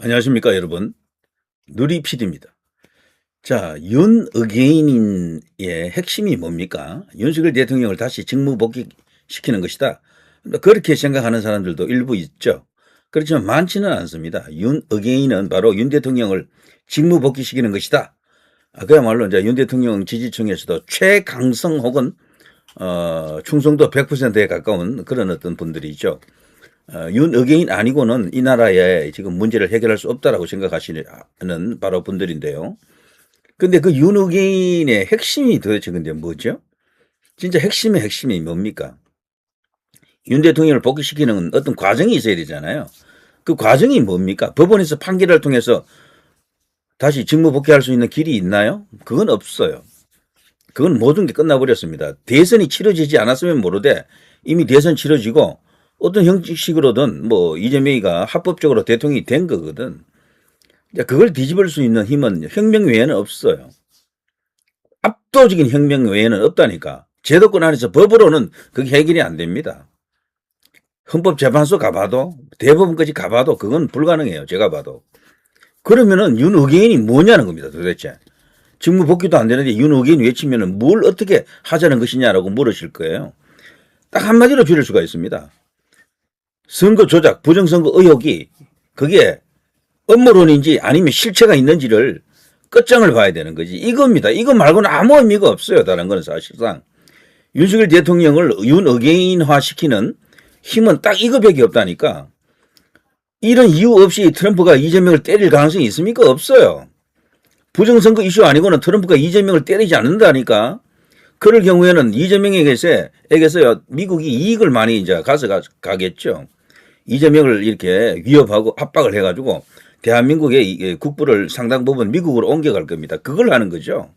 안녕하십니까, 여러분. 누리 PD입니다. 자, 윤 어게인의 핵심이 뭡니까? 윤석열 대통령을 다시 직무 복귀시키는 것이다. 그렇게 생각하는 사람들도 일부 있죠. 그렇지만 많지는 않습니다. 윤 어게인은 바로 윤 대통령을 직무 복귀시키는 것이다. 그야말로 이제 윤 대통령 지지층에서도 최강성 혹은 충성도 100%에 가까운 그런 어떤 분들이죠. 윤 어게인 아니고는 이 나라에 지금 문제를 해결할 수 없다라고 생각하시는 바로 분들인데요. 근데 그 윤 어게인의 핵심이 도대체 근데 뭐죠? 진짜 핵심의 핵심이 뭡니까? 윤 대통령을 복귀시키는 어떤 과정이 있어야 되잖아요. 그 과정이 뭡니까? 법원에서 판결을 통해서 다시 직무 복귀할 수 있는 길이 있나요? 그건 없어요. 그건 모든 게 끝나버렸습니다. 대선이 치러지지 않았으면 모르되 이미 대선 치러지고 어떤 형식으로든 뭐 이재명이가 합법적으로 대통령이 된 거거든. 그걸 뒤집을 수 있는 힘은 혁명 외에는 없어요. 압도적인 혁명 외에는 없다니까. 제도권 안에서 법으로는 그게 해결이 안 됩니다. 헌법재판소 가봐도 대법원까지 가봐도 그건 불가능해요. 제가 봐도. 그러면은 윤 어게인이 뭐냐는 겁니다. 도대체. 직무 복귀도 안 되는데 윤 어게인 외치면은 뭘 어떻게 하자는 것이냐라고 물으실 거예요. 딱 한마디로 줄일 수가 있습니다. 선거 조작, 부정선거 의혹이 그게 음모론인지 아니면 실체가 있는지를 끝장을 봐야 되는 거지. 이겁니다. 이거 말고는 아무 의미가 없어요. 다른 건 사실상. 윤석열 대통령을 윤 어게인화 시키는 힘은 딱 이거밖에 없다니까. 이런 이유 없이 트럼프가 이재명을 때릴 가능성이 있습니까? 없어요. 부정선거 이슈 아니고는 트럼프가 이재명을 때리지 않는다니까. 그럴 경우에는 이재명에게서 미국이 이익을 많이 이제 가져가겠죠. 이재명을 이렇게 위협하고 압박을 해가지고 대한민국의 국부를 상당 부분 미국으로 옮겨갈 겁니다. 그걸 하는 거죠.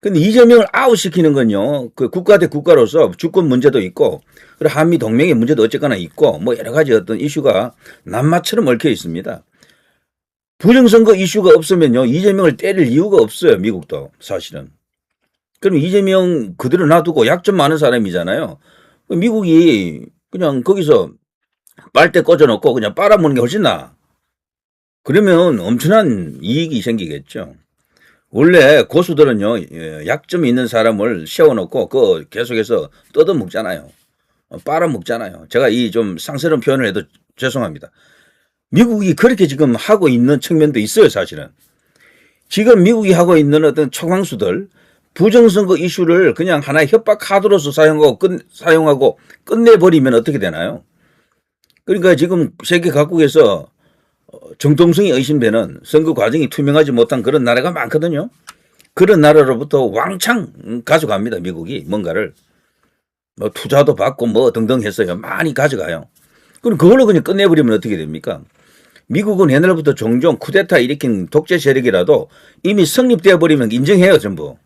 근데 이재명을 아웃시키는 건요, 그 국가 대 국가로서 주권 문제도 있고, 그리고 한미 동맹의 문제도 어쨌거나 있고, 뭐 여러 가지 어떤 이슈가 낱마처럼 얽혀 있습니다. 부정선거 이슈가 없으면요, 이재명을 때릴 이유가 없어요, 미국도 사실은. 그럼 이재명 그대로 놔두고 약점 많은 사람이잖아요. 미국이 그냥 거기서 빨대 꽂아놓고 그냥 빨아먹는 게 훨씬 나아. 그러면 엄청난 이익이 생기겠죠. 원래 고수들은요, 약점이 있는 사람을 세워놓고 그 계속해서 뜯어먹잖아요. 빨아먹잖아요. 제가 이 좀 상스러운 표현을 해도 죄송합니다. 미국이 그렇게 지금 하고 있는 측면도 있어요, 사실은. 지금 미국이 하고 있는 어떤 초강수들, 부정선거 이슈를 그냥 하나의 협박 카드로서 사용하고 끝내버리면 어떻게 되나요? 그러니까 지금 세계 각국에서 정통성이 의심되는 선거 과정이 투명하지 못한 그런 나라가 많거든요. 그런 나라로부터 왕창 가져갑니다. 미국이 뭔가를. 뭐 투자도 받고 뭐 등등 했어요. 많이 가져가요. 그럼 그걸로 그냥 끝내버리면 어떻게 됩니까? 미국은 옛날부터 종종 쿠데타 일으킨 독재 세력이라도 이미 성립되어 버리면 인정해요. 전부.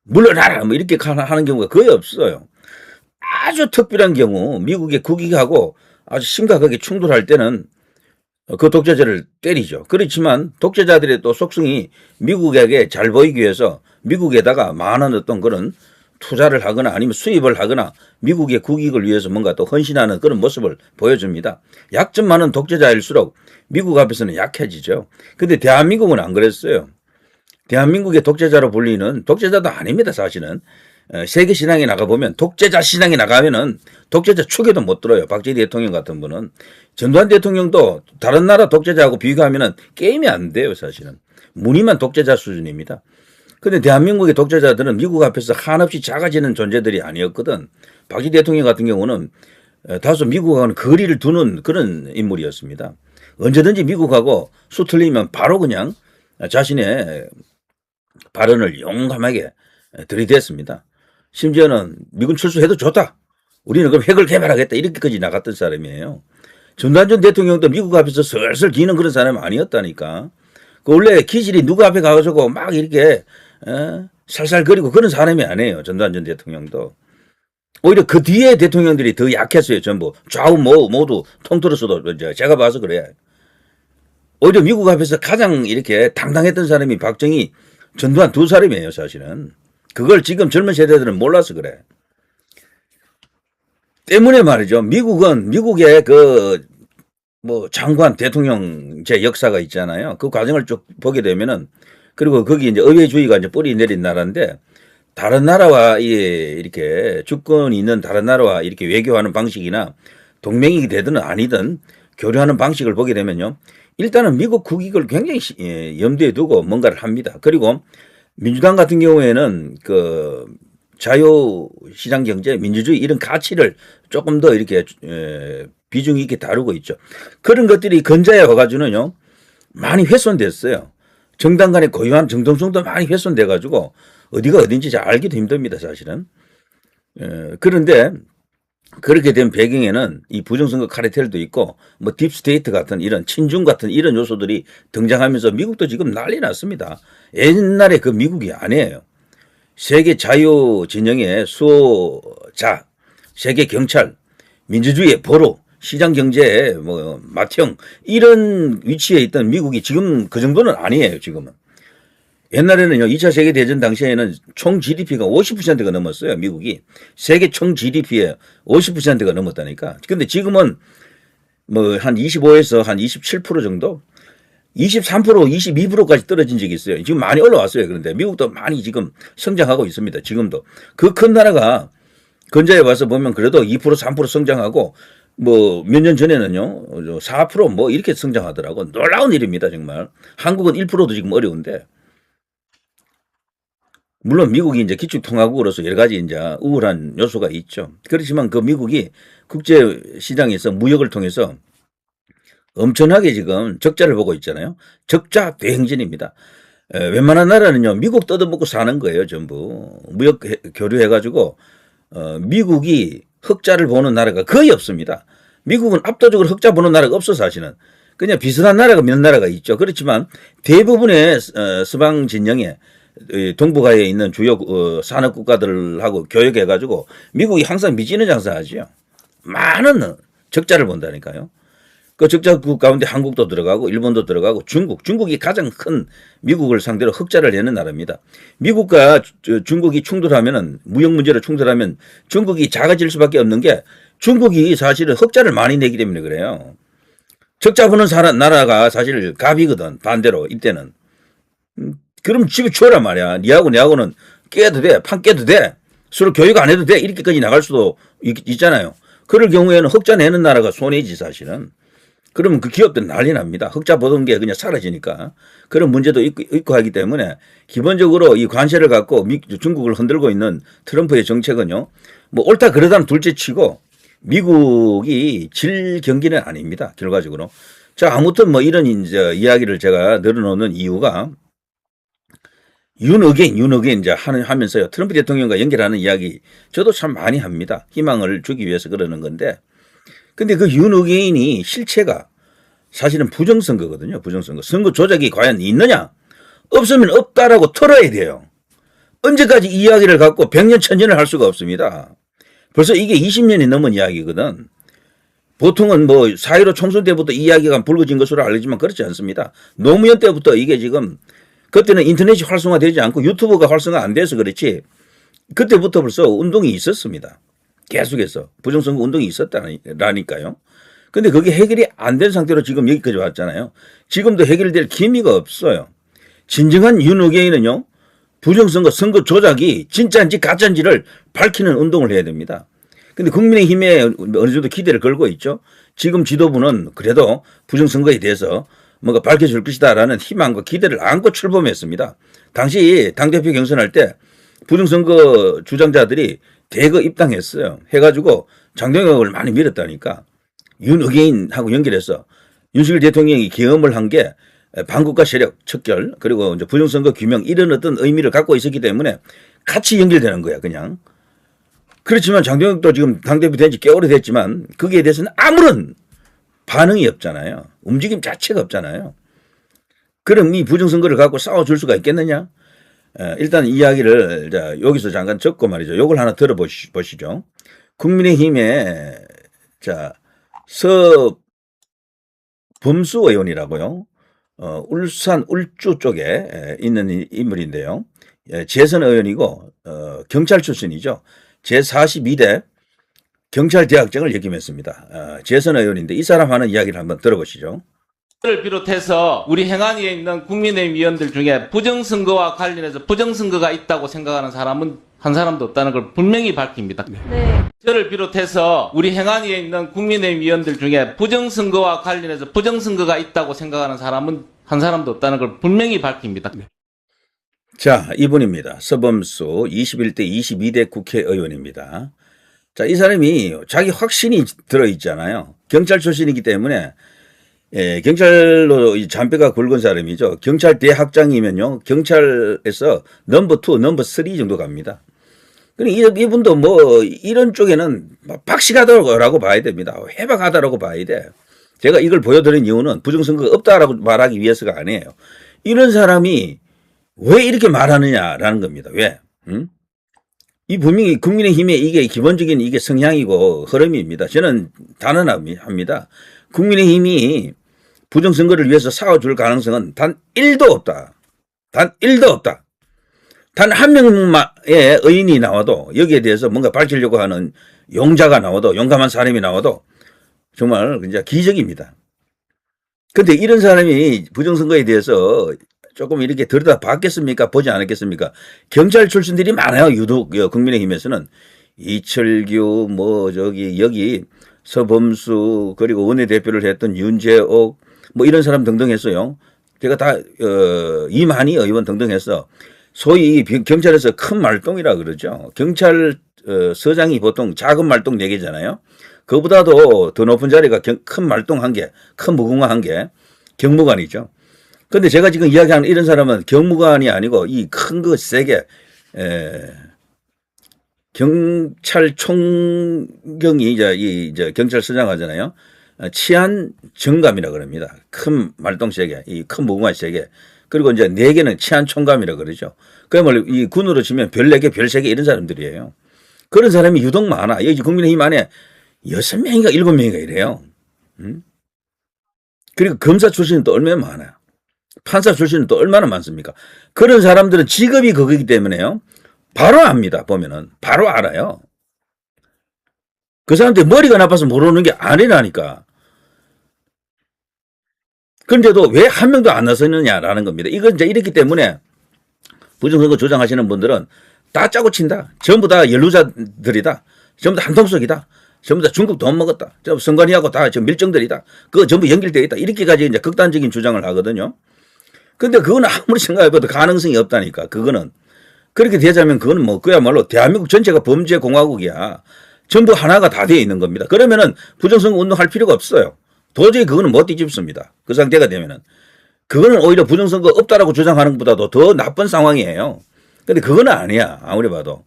물러나라 뭐 이렇게 하는 경우가 거의 없어요. 아주 특별한 경우 미국의 국익하고 아주 심각하게 충돌할 때는 그 독재자를 때리죠. 그렇지만 독재자들의 또 속성이 미국에게 잘 보이기 위해서 미국에다가 많은 어떤 그런 투자를 하거나 아니면 수입을 하거나 미국의 국익을 위해서 뭔가 또 헌신하는 그런 모습을 보여줍니다. 약점 많은 독재자일수록 미국 앞에서는 약해지죠. 근데 대한민국은 안 그랬어요. 대한민국의 독재자로 불리는 독재자도 아닙니다. 사실은. 세계 신앙에 나가보면 독재자 신앙에 나가면은 독재자 축에도 못 들어요. 박정희 대통령 같은 분은. 전두환 대통령도 다른 나라 독재자하고 비교하면은 게임이 안 돼요. 사실은. 무늬만 독재자 수준입니다. 근데 대한민국의 독재자들은 미국 앞에서 한없이 작아지는 존재들이 아니었거든. 박정희 대통령 같은 경우는 다소 미국하고는 거리를 두는 그런 인물이었습니다. 언제든지 미국하고 수틀리면 바로 그냥 자신의 발언을 용감하게 들이댔습니다. 심지어는 미군 철수해도 좋다. 우리는 그럼 핵을 개발하겠다. 이렇게까지 나갔던 사람이에요. 전두환 전 대통령도 미국 앞에서 슬슬 기는 그런 사람이 아니었다니까. 그 원래 기질이 누구 앞에 가가지고 막 이렇게 살살거리고 그런 사람이 아니에요. 전두환 전 대통령도. 오히려 그 뒤에 대통령들이 더 약했어요. 전부. 좌우 모두 통틀어서도 제가 봐서 그래요. 오히려 미국 앞에서 가장 이렇게 당당했던 사람이 박정희, 전두환 두 사람이에요. 사실은. 그걸 지금 젊은 세대들은 몰라서 그래. 때문에 말이죠. 미국은 미국의 그 뭐 장관, 대통령제 역사가 있잖아요. 그 과정을 쭉 보게 되면은 그리고 거기 이제 의회주의가 이제 뿌리 내린 나라인데 다른 나라와 이렇게 주권이 있는 다른 나라와 이렇게 외교하는 방식이나 동맹이 되든 아니든 교류하는 방식을 보게 되면요. 일단은 미국 국익을 굉장히 염두에 두고 뭔가를 합니다. 그리고 민주당 같은 경우에는 그 자유시장 경제, 민주주의 이런 가치를 조금 더 이렇게 비중 있게 다루고 있죠. 그런 것들이 건자에 와가지고는요 많이 훼손됐어요. 정당 간의 고유한 정통성도 많이 훼손돼 가지고 어디가 어딘지 잘 알기도 힘듭니다, 사실은. 그런데 그렇게 된 배경에는 이 부정선거 카르텔도 있고 뭐 딥스테이트 같은 이런 친중 같은 이런 요소들이 등장하면서 미국도 지금 난리 났습니다. 옛날에 그 미국이 아니에요. 세계 자유 진영의 수호자, 세계 경찰, 민주주의의 보루, 시장 경제의 뭐 맏형 이런 위치에 있던 미국이 지금 그 정도는 아니에요, 지금은. 옛날에는요, 2차 세계대전 당시에는 총 GDP가 50%가 넘었어요, 미국이. 세계 총 GDP의 50%가 넘었다니까. 근데 지금은 뭐 한 25에서 한 27% 정도? 23%, 22%까지 떨어진 적이 있어요. 지금 많이 올라왔어요. 그런데 미국도 많이 지금 성장하고 있습니다. 지금도. 그 큰 나라가 근자에 와서 보면 그래도 2%, 3% 성장하고 뭐 몇 년 전에는요, 4%뭐 이렇게 성장하더라고. 놀라운 일입니다, 정말. 한국은 1%도 지금 어려운데. 물론 미국이 이제 기축통화국으로서 여러 가지 이제 우월한 요소가 있죠. 그렇지만 그 미국이 국제 시장에서 무역을 통해서 엄청나게 지금 적자를 보고 있잖아요. 적자 대행진입니다. 웬만한 나라는요, 미국 뜯어먹고 사는 거예요, 전부. 무역 교류해가지고, 미국이 흑자를 보는 나라가 거의 없습니다. 미국은 압도적으로 흑자 보는 나라가 없어, 사실은. 그냥 비슷한 나라가 몇 나라가 있죠. 그렇지만 대부분의 서방 진영에 동북아에 있는 주요 산업 국가들하고 교역해가지고 미국이 항상 미치는 장사하지요. 많은 적자를 본다니까요. 그 적자국 가운데 한국도 들어가고 일본도 들어가고 중국이 가장 큰 미국을 상대로 흑자를 내는 나라입니다. 미국과 중국이 충돌하면은 무역 문제로 충돌하면 중국이 작아질 수밖에 없는 게 중국이 사실은 흑자를 많이 내기 때문에 그래요. 적자 보는 나라가 사실 갑이거든. 반대로 이때는. 그럼 집에 주어란 말이야. 니하고는 깨도 돼. 판 깨도 돼. 서로 교육 안 해도 돼. 이렇게까지 나갈 수도 있잖아요. 그럴 경우에는 흑자 내는 나라가 손해지 사실은. 그러면 그 기업들은 난리 납니다. 흑자 보던 게 그냥 사라지니까. 그런 문제도 있고 하기 때문에 기본적으로 이 관세를 갖고 중국을 흔들고 있는 트럼프의 정책은요. 뭐 옳다 그러다는 둘째 치고 미국이 질 경기는 아닙니다. 결과적으로. 자, 아무튼 뭐 이런 이제 이야기를 제가 늘어놓는 이유가 윤 어게인 이제 하면서요. 트럼프 대통령과 연결하는 이야기 저도 참 많이 합니다. 희망을 주기 위해서 그러는 건데. 근데 그 윤 어게인이 실체가 사실은 부정선거거든요. 부정선거. 선거 조작이 과연 있느냐? 없으면 없다라고 털어야 돼요. 언제까지 이 이야기를 갖고 100년, 1000년을 할 수가 없습니다. 벌써 이게 20년이 넘은 이야기거든. 보통은 뭐 4.15 총선 때부터 이 이야기가 불거진 것으로 알려지만 그렇지 않습니다. 노무현 때부터 이게 지금 그때는 인터넷이 활성화되지 않고 유튜브가 활성화 안 돼서 그렇지 그때부터 벌써 운동이 있었습니다. 계속해서 부정선거 운동이 있었다니까요. 근데 그게 해결이 안 된 상태로 지금 여기까지 왔잖아요. 지금도 해결될 기미가 없어요. 진정한 윤 어게인은요. 부정선거 선거 조작이 진짜인지 가짜인지를 밝히는 운동을 해야 됩니다. 근데 국민의힘에 어느 정도 기대를 걸고 있죠. 지금 지도부는 그래도 부정선거에 대해서 뭔가 밝혀줄 것이다라는 희망과 기대를 안고 출범했습니다. 당시 당대표 경선할 때 부정선거 주장자들이 대거 입당했어요. 해가지고 장동혁을 많이 밀었다니까. 윤 어게인하고 연결해서 윤석열 대통령이 계엄을 한 게 반국가 세력 척결 그리고 이제 부정선거 규명 이런 어떤 의미를 갖고 있었기 때문에 같이 연결되는 거야 그냥. 그렇지만 장동혁도 지금 당대표 된 지 꽤 오래됐지만 거기에 대해서는 아무런 반응이 없잖아요. 움직임 자체가 없잖아요. 그럼 이 부정선거를 갖고 싸워줄 수가 있겠느냐? 일단 이야기를 여기서 잠깐 적고 말이죠. 요걸 하나 들어보시죠. 국민의힘의 서범수 의원이라고요. 울산 울주 쪽에 있는 인물인데요. 재선 의원이고 경찰 출신이죠. 제42대 경찰 대학장을 역임했습니다. 재선 의원인데 이 사람 하는 이야기를 한번 들어보시죠. 를 비롯해서 우리 행안위에 있는 국민의힘 위원들 중에 부정선거와 관련해서 부정선거가 있다고 생각하는 사람은 한 사람도 없다는 걸 분명히 밝힙니다. 네. 저를 비롯해서 우리 행안위에 있는 국민의힘 위원들 중에 부정선거와 관련해서 부정선거가 있다고 생각하는 사람은 한 사람도 없다는 걸 분명히 밝힙니다. 자, 이분입니다. 서범수 21대 22대 국회의원입니다. 자, 이 사람이 자기 확신이 들어있잖아요. 경찰 출신이기 때문에 경찰로 잔뼈가 굵은 사람이죠. 경찰 대학장이면요, 경찰에서 넘버 2, 넘버 3 정도 갑니다. 그러니까 이분도 뭐 이런 쪽에는 박식하다고 봐야 됩니다. 해박하다라고 봐야 돼. 제가 이걸 보여드린 이유는 부정선거가 없다라고 말하기 위해서가 아니에요. 이런 사람이 왜 이렇게 말하느냐라는 겁니다. 왜? 이 분명히 국민의힘의 이게 기본적인 이게 성향이고 흐름입니다. 저는 단언합니다. 국민의힘이 부정선거를 위해서 싸워줄 가능성은 단 1도 없다. 단 1도 없다. 단 한 명의 의인이 나와도 여기에 대해서 뭔가 밝히려고 하는 용자가 나와도 용감한 사람이 나와도 정말 진짜 기적입니다. 그런데 이런 사람이 부정선거에 대해서 조금 이렇게 들여다봤겠습니까? 보지 않았겠습니까? 경찰 출신들이 많아요. 유독 국민의힘에서는 이철규 여기 서범수 그리고 원내대표를 했던 윤재옥 뭐 이런 사람 등등 했어요. 제가 다 이만희 의원 등등 해서 소위 경찰에서 큰 말똥이라 그러죠. 경찰 서장이 보통 작은 말똥 4개잖아요. 그보다도 더 높은 자리가 큰 말똥 1개, 큰 무궁화 1개, 경무관이죠. 근데 제가 지금 이야기하는 이런 사람은 경무관이 아니고 이 큰 거 3개, 경찰총경이 이제 경찰서장 하잖아요. 치안 정감이라 그럽니다. 큰 말똥 3개, 이 큰 무궁화 3개. 그리고 이제 4개는 치안 총감이라 그러죠. 그야말로 이 군으로 치면 별 4개, 별 3개 이런 사람들이에요. 그런 사람이 유독 많아. 여기 국민의힘 안에 6명인가 7명인가 이래요. 그리고 검사 출신은 또 얼마나 많아요. 판사 출신은 또 얼마나 많습니까? 그런 사람들은 직업이 그거기 때문에요. 바로 압니다. 보면은 바로 알아요. 그 사람들이 머리가 나빠서 모르는 게 아니라니까. 그런데도 왜 한 명도 안 나서느냐라는 겁니다. 이건 이제 이렇기 때문에 부정선거 조장하시는 분들은 다 짜고 친다. 전부 다 연루자들이다. 전부 다 한통속이다. 전부 다 중국 돈 먹었다. 전부 선관위하고 다 지금 밀정들이다. 그거 전부 연결되어 있다. 이렇게까지 이제 극단적인 주장을 하거든요. 근데 그건 아무리 생각해봐도 가능성이 없다니까. 그거는. 그렇게 되자면 그거는 뭐 그야말로 대한민국 전체가 범죄 공화국이야. 전부 하나가 다 되어 있는 겁니다. 그러면은 부정선거 운동할 필요가 없어요. 도저히 그거는 못 뒤집습니다. 그 상태가 되면은. 그거는 오히려 부정선거 없다라고 주장하는 것보다도 더 나쁜 상황이에요. 근데 그거는 아니야. 아무리 봐도.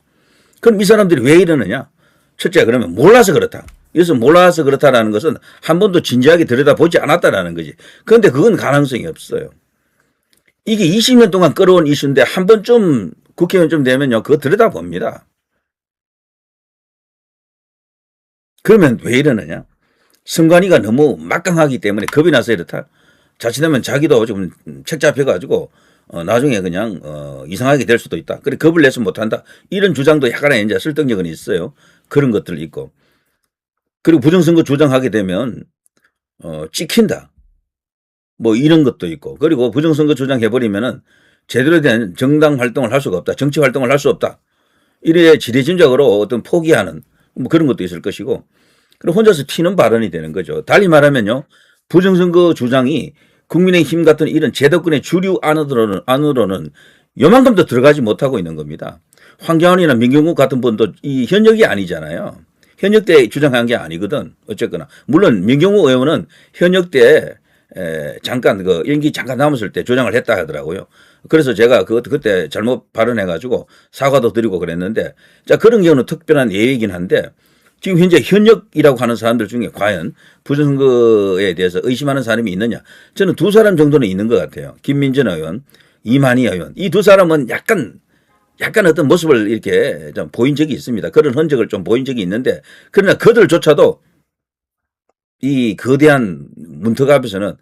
그럼 이 사람들이 왜 이러느냐? 첫째, 그러면 몰라서 그렇다. 그래서 몰라서 그렇다라는 것은 한 번도 진지하게 들여다보지 않았다라는 거지. 그런데 그건 가능성이 없어요. 이게 20년 동안 끌어온 이슈인데 한 번쯤 국회의원 좀 되면요. 그거 들여다봅니다. 그러면 왜 이러느냐? 선관위가 너무 막강하기 때문에 겁이 나서 이렇다. 자칫하면 자기도 좀 책 잡혀가지고 나중에 그냥 이상하게 될 수도 있다. 그래 겁을 내서 못한다. 이런 주장도 약간의 이제 설득력은 있어요. 그런 것들 있고. 그리고 부정선거 주장하게 되면 찍힌다. 뭐 이런 것도 있고. 그리고 부정선거 주장해버리면은 제대로 된 정당 활동을 할 수가 없다. 정치 활동을 할 수 없다. 이래 지레짐작으로 어떤 포기하는 뭐 그런 것도 있을 것이고. 그리고 혼자서 튀는 발언이 되는 거죠. 달리 말하면요. 부정선거 주장이 국민의힘 같은 이런 제도권의 주류 안으로는 요만큼도 들어가지 못하고 있는 겁니다. 황교안이나 민경욱 같은 분도 이 현역이 아니잖아요. 현역 때 주장한 게 아니거든. 어쨌거나. 물론 민경욱 의원은 현역 때 잠깐 그 임기 잠깐 남았을 때 주장을 했다 하더라고요. 그래서 제가 그때 잘못 발언해가지고 사과도 드리고 그랬는데 자 그런 경우는 특별한 예외이긴 한데 지금 현재 현역이라고 하는 사람들 중에 과연 부정선거에 대해서 의심하는 사람이 있느냐? 저는 2사람 정도는 있는 것 같아요. 김민전 의원, 이만희 의원. 이 2사람은 약간 어떤 모습을 이렇게 좀 보인 적이 있습니다. 그런 흔적을 좀 보인 적이 있는데 그러나 그들조차도 이 거대한 문턱 앞에서는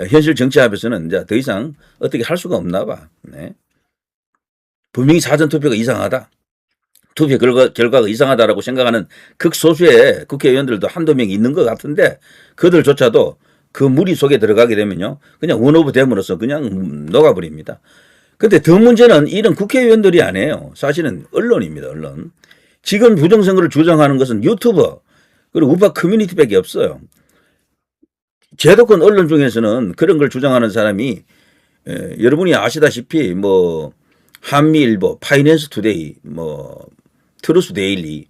현실 정치 앞에서는 이제 더 이상 어떻게 할 수가 없나 봐. 네. 분명히 사전투표가 이상하다. 투표 결과가 이상하다라고 생각하는 극소수의 국회의원들도 한두 명 있는 것 같은데 그들조차도 그 무리 속에 들어가게 되면요. 그냥 원오브 됨으로써 그냥 녹아버립니다. 근데 더 문제는 이런 국회의원들이 아니에요. 사실은 언론입니다. 언론. 지금 부정선거를 주장하는 것은 유튜버 그리고 우파 커뮤니티밖에 없어요. 제도권 언론 중에서는 그런 걸 주장하는 사람이 여러분이 아시다시피 뭐 한미일보, 파이낸스 투데이, 뭐 트루스 데일리,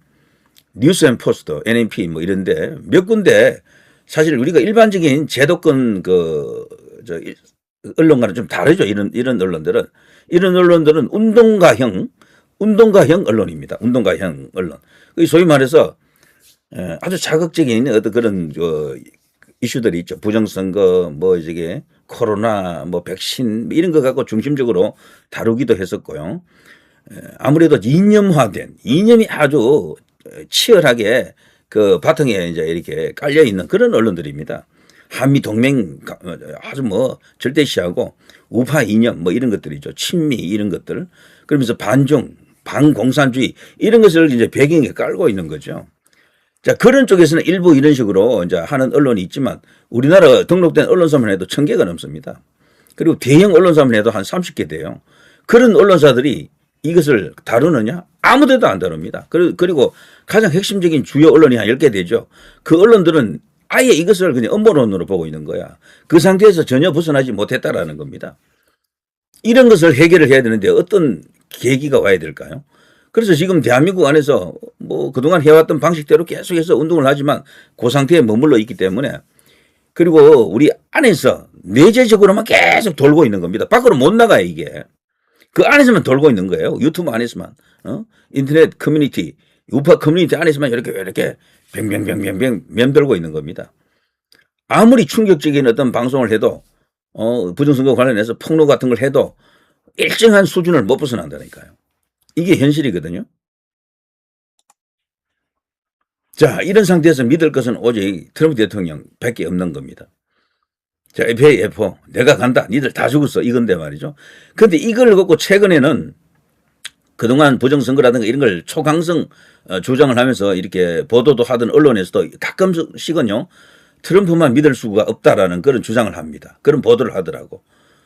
뉴스 앤 포스터, NNP 뭐 이런데 몇 군데 사실 우리가 일반적인 제도권 언론과는 좀 다르죠. 이런 언론들은 운동가형 언론입니다. 운동가형 언론. 소위 말해서 아주 자극적인 어떤 그런 이슈들이 있죠. 부정선거, 뭐 이게 코로나, 뭐 백신 뭐 이런 거 갖고 중심적으로 다루기도 했었고요. 아무래도 이념이 아주 치열하게 그 바탕에 이제 이렇게 깔려 있는 그런 언론들입니다. 한미 동맹 아주 뭐 절대시하고 우파 이념 뭐 이런 것들이죠. 친미 이런 것들. 그러면서 반공산주의 이런 것을 이제 배경에 깔고 있는 거죠. 자, 그런 쪽에서는 일부 이런 식으로 이제 하는 언론이 있지만 우리나라 등록된 언론사만 해도 1000개가 넘습니다. 그리고 대형 언론사만 해도 한 30개 돼요. 그런 언론사들이 이것을 다루느냐? 아무 데도 안 다룹니다. 그리고 가장 핵심적인 주요 언론이 한 10개 되죠. 그 언론들은 아예 이것을 그냥 음모론으로 보고 있는 거야. 그 상태에서 전혀 벗어나지 못했다라는 겁니다. 이런 것을 해결을 해야 되는데 어떤 계기가 와야 될까요? 그래서 지금 대한민국 안에서 뭐 그동안 해왔던 방식대로 계속해서 운동을 하지만 그 상태에 머물러 있기 때문에 그리고 우리 안에서 내재적으로만 계속 돌고 있는 겁니다. 밖으로 못 나가요, 이게. 그 안에서만 돌고 있는 거예요. 유튜브 안에서만. 인터넷 커뮤니티, 우파 커뮤니티 안에서만 이렇게 뱅뱅뱅뱅뱅 맴돌고 있는 겁니다. 아무리 충격적인 어떤 방송을 해도 부정선거 관련해서 폭로 같은 걸 해도 일정한 수준을 못 벗어난다니까요. 이게 현실이거든요. 자, 이런 상태에서 믿을 것은 오직 트럼프 대통령 밖에 없는 겁니다. 자, FA, F4, 내가 간다. 니들 다 죽었어. 이건데 말이죠. 근데 이걸 갖고 최근에는 그동안 부정선거라든가 이런 걸 초강성 주장을 하면서 이렇게 보도도 하던 언론에서도 가끔씩은요, 트럼프만 믿을 수가 없다라는 그런 주장을 합니다. 그런 보도를 하더라고.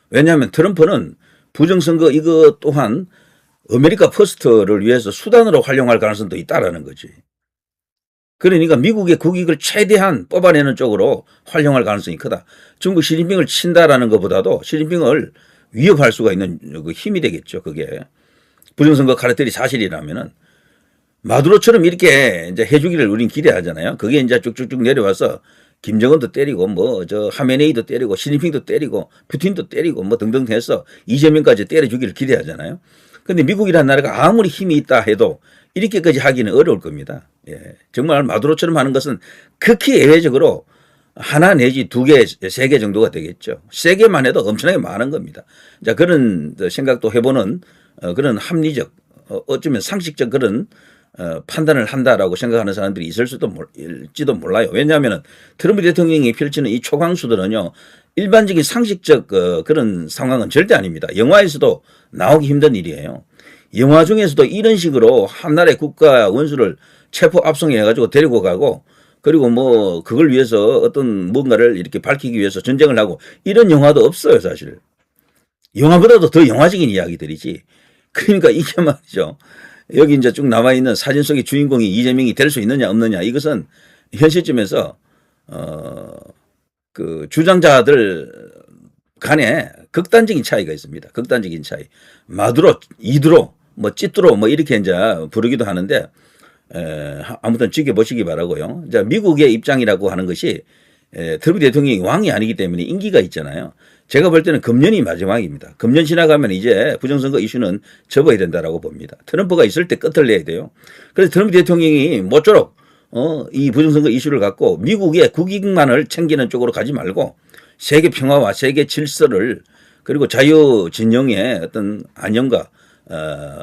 왜냐하면 트럼프는 부정선거 이거 또한 아메리카 퍼스트를 위해서 수단으로 활용할 가능성도 있다라는 거지. 그러니까 미국의 국익을 최대한 뽑아내는 쪽으로 활용할 가능성이 크다. 중국 시진핑을 친다라는 것보다도 시진핑을 위협할 수가 있는 그 힘이 되겠죠. 그게 부정선거 카르텔이 사실이라면은 마두로처럼 이렇게 이제 해주기를 우린 기대하잖아요. 그게 이제 쭉쭉쭉 내려와서 김정은도 때리고 뭐 저 하메네이도 때리고 시진핑도 때리고 푸틴도 때리고 뭐 등등 해서 이재명까지 때려주기를 기대하잖아요. 근데 미국이라는 나라가 아무리 힘이 있다 해도 이렇게까지 하기는 어려울 겁니다. 예. 정말 마두로처럼 하는 것은 극히 예외적으로 하나 내지 2개, 3개 정도가 되겠죠. 3개만 해도 엄청나게 많은 겁니다. 자, 그런 생각도 해보는 그런 합리적, 어쩌면 상식적 그런 판단을 한다라고 생각하는 사람들이 있을지도 몰라요. 왜냐하면 트럼프 대통령이 펼치는 이 초강수들은요, 일반적인 상식적 그런 상황은 절대 아닙니다. 영화에서도 나오기 힘든 일이에요. 영화 중에서도 이런 식으로 한 나라의 국가 원수를 체포 압송해 가지고 데리고 가고 그리고 뭐 그걸 위해서 어떤 뭔가를 이렇게 밝히기 위해서 전쟁을 하고 이런 영화도 없어요, 사실. 영화보다도 더 영화적인 이야기들이지. 그러니까 이게 말이죠. 여기 이제 쭉 나와 있는 사진 속의 주인공이 이재명이 될 수 있느냐 없느냐 이것은 현 시점에서 그 주장자들 간에 극단적인 차이가 있습니다. 극단적인 차이. 마두로, 이두로, 뭐 찌뚜로 뭐 이렇게 이제 부르기도 하는데 아무튼 지켜보시기 바라고요. 자, 미국의 입장이라고 하는 것이 트럼프 대통령이 왕이 아니기 때문에 임기가 있잖아요. 제가 볼 때는 금년이 마지막입니다. 금년 지나가면 이제 부정선거 이슈는 접어야 된다라고 봅니다. 트럼프가 있을 때 끝을 내야 돼요. 그래서 트럼프 대통령이 모쪼록 이 부정선거 이슈를 갖고 미국의 국익만을 챙기는 쪽으로 가지 말고 세계 평화와 세계 질서를 그리고 자유 진영의 어떤 안녕과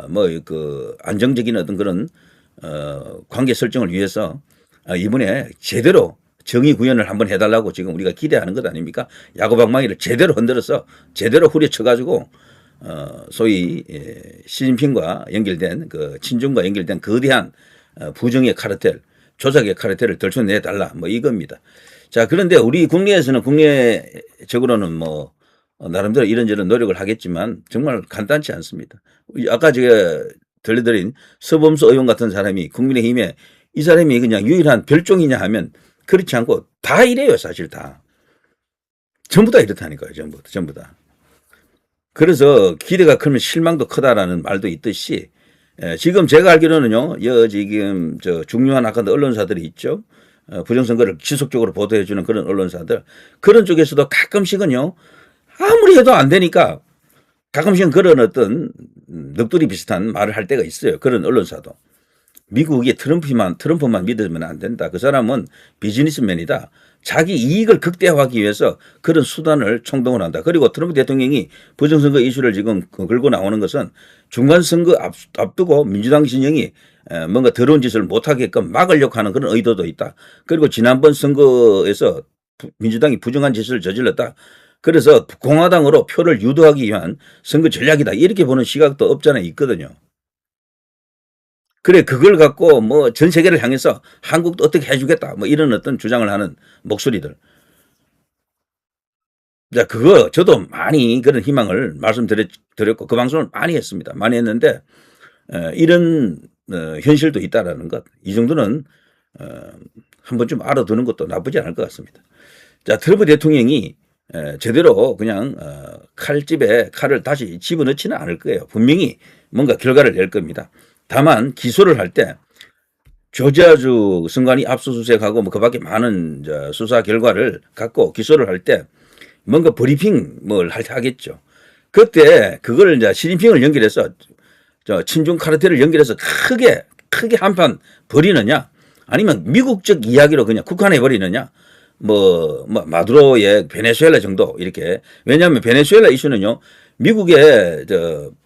뭐 그 안정적인 어떤 그런 관계 설정을 위해서 이번에 제대로 정의 구현을 한번 해달라고 지금 우리가 기대하는 것 아닙니까? 야구방망이를 제대로 흔들어서 제대로 후려쳐가지고 소위 시진핑과 연결된 그 친중과 연결된 거대한 부정의 카르텔, 조작의 카르텔을 들춰내달라 뭐 이겁니다. 자, 그런데 우리 국내에서는 국내적으로는 뭐 나름대로 이런저런 노력을 하겠지만 정말 간단치 않습니다. 아까 제가 들려드린 서범수 의원 같은 사람이 국민의힘에 이 사람이 그냥 유일한 별종이냐 하면 그렇지 않고 다 이래요, 사실 다. 전부 다 이렇다니까요, 전부 다. 그래서 기대가 크면 실망도 크다라는 말도 있듯이 지금 제가 알기로는요, 지금 중요한 아까 언론사들이 있죠. 부정선거를 지속적으로 보도해주는 그런 언론사들, 그런 쪽에서도 가끔씩은요, 아무리 해도 안 되니까 가끔씩은 그런 어떤 넋두리 비슷한 말을 할 때가 있어요. 그런 언론사도. 미국이 트럼프만 믿으면 안 된다. 그 사람은 비즈니스맨이다. 자기 이익을 극대화하기 위해서 그런 수단을 총동원 한다. 그리고 트럼프 대통령이 부정선거 이슈를 지금 걸고 나오는 것은 중간선거 앞두고 민주당 진영이 뭔가 더러운 짓을 못하게끔 막으려고 하는 그런 의도도 있다. 그리고 지난번 선거에서 민주당이 부정한 짓을 저질렀다. 그래서 공화당으로 표를 유도하기 위한 선거 전략이다. 이렇게 보는 시각도 없잖아요. 있거든요. 그래, 그걸 갖고 뭐 전 세계를 향해서 한국도 어떻게 해주겠다. 뭐 이런 어떤 주장을 하는 목소리들. 자, 그거 저도 많이 그런 희망을 말씀드렸고 그 방송을 많이 했습니다. 많이 했는데 이런 현실도 있다라는 것. 이 정도는 한 번쯤 알아두는 것도 나쁘지 않을 것 같습니다. 자, 트럼프 대통령이 제대로 그냥 칼집에 칼을 다시 집어넣지는 않을 거예요. 분명히 뭔가 결과를 낼 겁니다. 다만 기소를 할 때 조지아주 선관위 압수수색하고 뭐 그밖에 많은 수사 결과를 갖고 기소를 할 때 뭔가 브리핑을 하겠죠. 그때 그걸 이제 시진핑을 연결해서 친중 카르텔을 연결해서 크게 한판 벌이느냐, 아니면 미국적 이야기로 그냥 국한해 버리느냐. 뭐 마두로의 베네수엘라 정도 이렇게. 왜냐하면 베네수엘라 이슈는요, 미국의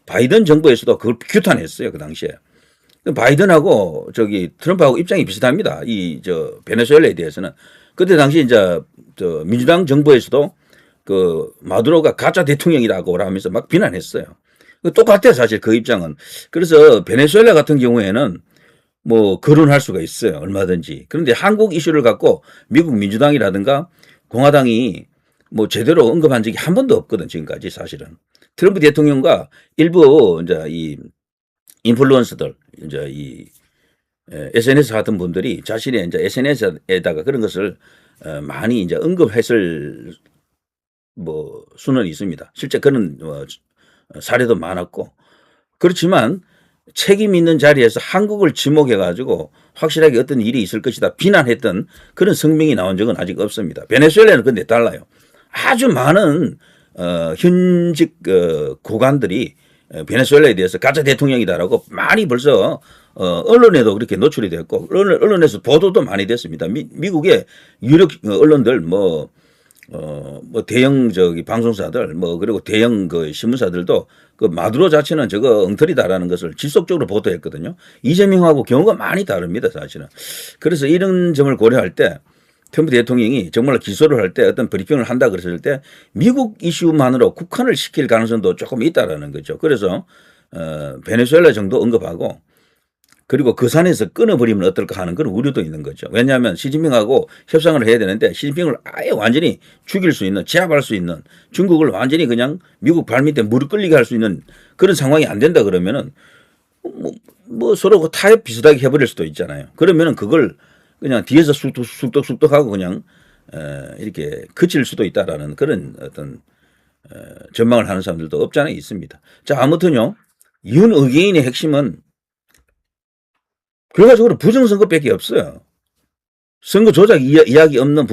바이든 정부에서도 그걸 규탄했어요, 그 당시에. 바이든하고 트럼프하고 입장이 비슷합니다. 베네수엘라에 대해서는. 그때 당시 이제 민주당 정부에서도 그 마두로가 가짜 대통령이라고 하면서 막 비난했어요. 똑같아요, 사실 그 입장은. 그래서 베네수엘라 같은 경우에는 뭐 거론할 수가 있어요, 얼마든지. 그런데 한국 이슈를 갖고 미국 민주당이라든가 공화당이 뭐 제대로 언급한 적이 한 번도 없거든, 지금까지 사실은. 트럼프 대통령과 일부 이제 이 인플루언서들, 이제 이 SNS 같은 분들이 자신의 이제 SNS에다가 그런 것을 많이 이제 언급했을 뭐 수는 있습니다. 실제 그런 사례도 많았고. 그렇지만 책임 있는 자리에서 한국을 지목해가지고 확실하게 어떤 일이 있을 것이다 비난했던 그런 성명이 나온 적은 아직 없습니다. 베네수엘라는 근데 달라요. 아주 많은 현직 고관들이 베네수엘라에 대해서 가짜 대통령이다라고 많이 벌써 언론에도 그렇게 노출이 됐고 언론에서 보도도 많이 됐습니다. 미국의 유력 언론들 뭐 대형 방송사들 그리고 대형 신문사들도 그 마두로 자체는 저거 엉터리다라는 것을 지속적으로 보도했거든요. 이재명하고 경우가 많이 다릅니다, 사실은. 그래서 이런 점을 고려할 때 트럼프 대통령이 정말 기소를 할 때 어떤 브리핑을 한다 그랬을 때 미국 이슈만으로 국한을 시킬 가능성도 조금 있다라는 거죠. 그래서 베네수엘라 정도 언급하고 그리고 그 산에서 끊어버리면 어떨까 하는 그런 우려도 있는 거죠. 왜냐하면 시진핑하고 협상을 해야 되는데 시진핑을 아예 완전히 죽일 수 있는, 제압할 수 있는, 중국을 완전히 그냥 미국 발밑에 무릎 꿇리게 할 수 있는 그런 상황이 안 된다 그러면은 뭐 서로 타협 비슷하게 해버릴 수도 있잖아요. 그러면은 그걸 그냥 뒤에서 쑥덕쑥덕하고 그냥 이렇게 그칠 수도 있다라는 그런 어떤 전망을 하는 사람들도 없지 않아 있습니다. 자, 아무튼요, 윤 의계인의 핵심은 결과적으로 부정선거밖에 없어요. 선거 조작 이야기 없는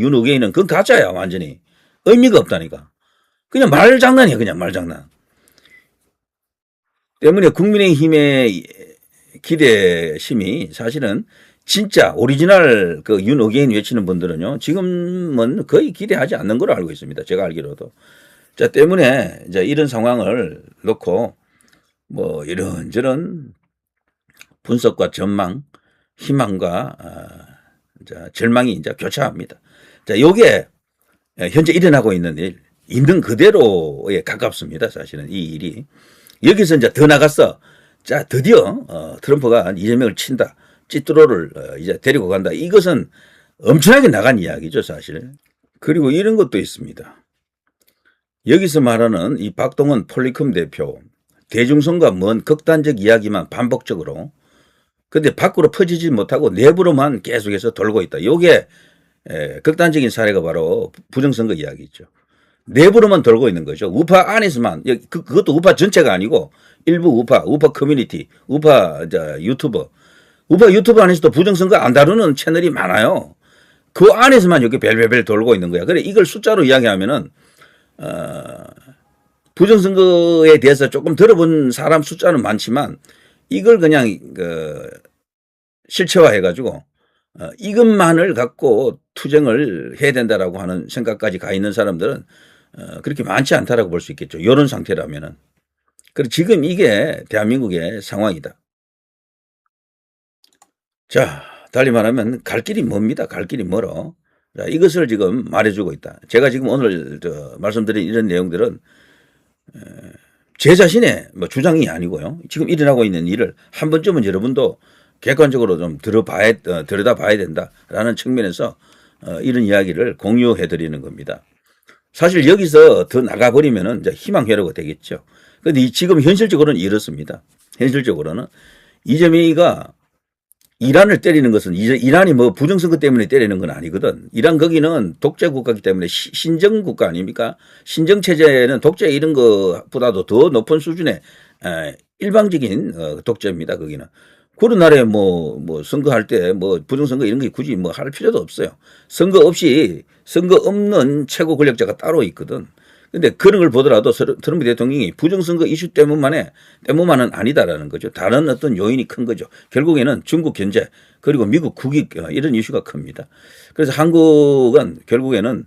윤 의계인은 그건 가짜야, 완전히. 의미가 없다니까. 그냥 말장난이야, 그냥 말장난. 때문에 국민의힘의 기대심이 사실은 진짜 오리지널 그 윤 의계인 외치는 분들은요, 지금은 거의 기대하지 않는 걸로 알고 있습니다. 제가 알기로도. 자, 때문에 이제 이런 상황을 놓고 뭐 이런저런 분석과 전망, 희망과 절망이 이제 교차합니다. 자, 요게 현재 일어나고 있는 일, 있는 그대로에 가깝습니다. 사실은 이 일이. 여기서 이제 더 나갔어. 자, 드디어 트럼프가 이재명을 친다. 찌뚜로를 이제 데리고 간다. 이것은 엄청나게 나간 이야기죠, 사실. 그리고 이런 것도 있습니다. 여기서 말하는 이 박동원 폴리컴 대표, 대중성과 먼 극단적 이야기만 반복적으로, 근데 밖으로 퍼지지 못하고 내부로만 계속해서 돌고 있다. 요게 극단적인 사례가 바로 부정선거 이야기죠. 내부로만 돌고 있는 거죠. 우파 안에서만, 그것도 우파 전체가 아니고 일부 우파 커뮤니티, 우파 유튜버 안에서도 부정선거 안 다루는 채널이 많아요. 그 안에서만 이렇게 벨벨벨 돌고 있는 거야. 그래, 이걸 숫자로 이야기하면은, 부정선거에 대해서 조금 들어본 사람 숫자는 많지만, 이걸 그냥, 실체화해가지고, 이것만을 갖고 투쟁을 해야 된다라고 하는 생각까지 가 있는 사람들은, 그렇게 많지 않다라고 볼 수 있겠죠. 이런 상태라면은. 그리고 지금 이게 대한민국의 상황이다. 자, 달리 말하면 갈 길이 멉니다. 갈 길이 멀어. 자, 이것을 지금 말해주고 있다. 제가 지금 오늘 말씀드린 이런 내용들은 제 자신의 뭐 주장이 아니고요. 지금 일어나고 있는 일을 한 번쯤은 여러분도 객관적으로 좀 들여다봐야 된다라는 측면에서 이런 이야기를 공유해 드리는 겁니다. 사실 여기서 더 나가버리면은 이제 희망회로가 되겠죠. 그런데 지금 현실적으로는 이렇습니다. 현실적으로는 이재명이가 이란을 때리는 것은 이란이 뭐 부정선거 때문에 때리는 건 아니거든. 이란 거기는 독재 국가이기 때문에 신정 국가 아닙니까? 신정 체제는 독재 이런 것보다도 더 높은 수준의 일방적인 독재입니다. 거기는. 그런 나라에 뭐 선거할 때 뭐 부정선거 이런 게 굳이 뭐 할 필요도 없어요. 선거 없는 최고 권력자가 따로 있거든. 근데 그런 걸 보더라도 트럼프 대통령이 부정선거 이슈 때문만은 아니다라는 거죠. 다른 어떤 요인이 큰 거죠. 결국에는 중국 견제 그리고 미국 국익 이런 이슈가 큽니다. 그래서 한국은 결국에는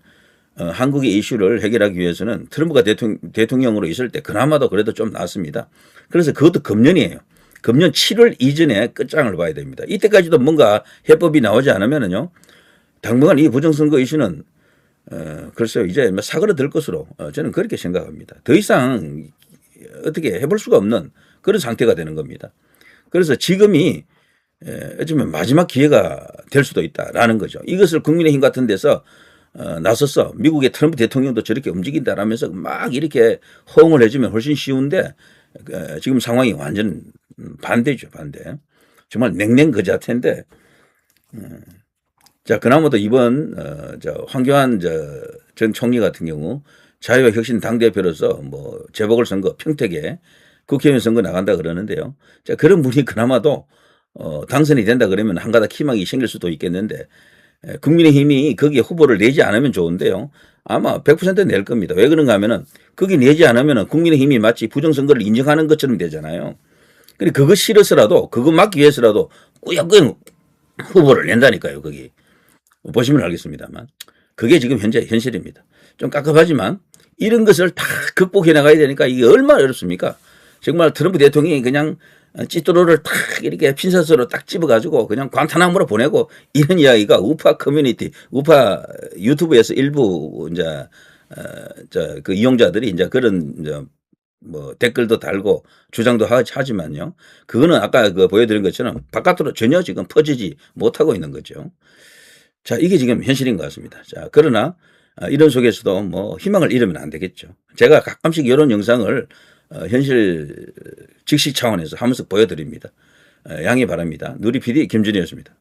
한국의 이슈를 해결하기 위해서는 트럼프가 대통령으로 있을 때 그나마도 그래도 좀 낫습니다. 그래서 그것도 금년이에요. 금년 7월 이전에 끝장을 봐야 됩니다. 이때까지도 뭔가 해법이 나오지 않으면은요, 당분간 이 부정선거 이슈는 글쎄요, 이제 사그러들 것으로 저는 그렇게 생각합니다. 더 이상 어떻게 해볼 수가 없는 그런 상태가 되는 겁니다. 그래서 지금이 어쩌면 마지막 기회가 될 수도 있다라는 거죠. 이것을 국민의힘 같은 데서 나서서 미국의 트럼프 대통령도 저렇게 움직인다라면서 막 이렇게 호응을 해주면 훨씬 쉬운데 지금 상황이 완전 반대죠, 반대. 정말 냉랭 그 자체인데. 자, 그나마도 이번 황교안 전 총리 같은 경우 자유와 혁신 당대표로서 뭐 재보궐선거 평택에 국회의원 선거 나간다 그러는데요. 자, 그런 분이 그나마도 당선이 된다 그러면 한가닥 희망이 생길 수도 있겠는데 국민의힘이 거기에 후보를 내지 않으면 좋은데요. 아마 100% 낼 겁니다. 왜 그런가 하면은 거기 내지 않으면은 국민의힘이 마치 부정선거를 인정하는 것처럼 되잖아요. 근데 그거 싫어서라도 그거 막기 위해서라도 꾸역꾸역 후보를 낸다니까요. 거기. 보시면 알겠습니다만 그게 지금 현재 현실입니다. 좀 깝깝하지만 이런 것을 다 극복해 나가야 되니까 이게 얼마나 어렵습니까? 정말 트럼프 대통령이 그냥 찌뚜로를 탁 이렇게 핀셋으로 딱 집어가지고 그냥 관타나무로 보내고 이런 이야기가 우파 커뮤니티, 우파 유튜브에서 일부 이제 그 이용자들이 이제 그런 뭐 댓글도 달고 주장도 하지만요. 그거는 아까 보여드린 것처럼 바깥으로 전혀 지금 퍼지지 못하고 있는 거죠. 자, 이게 지금 현실인 것 같습니다. 자, 그러나 이런 속에서도 뭐 희망을 잃으면 안 되겠죠. 제가 가끔씩 이런 영상을 현실 직시 차원에서 한 번씩 보여드립니다. 양해 바랍니다. 누리 PD 김준희였습니다.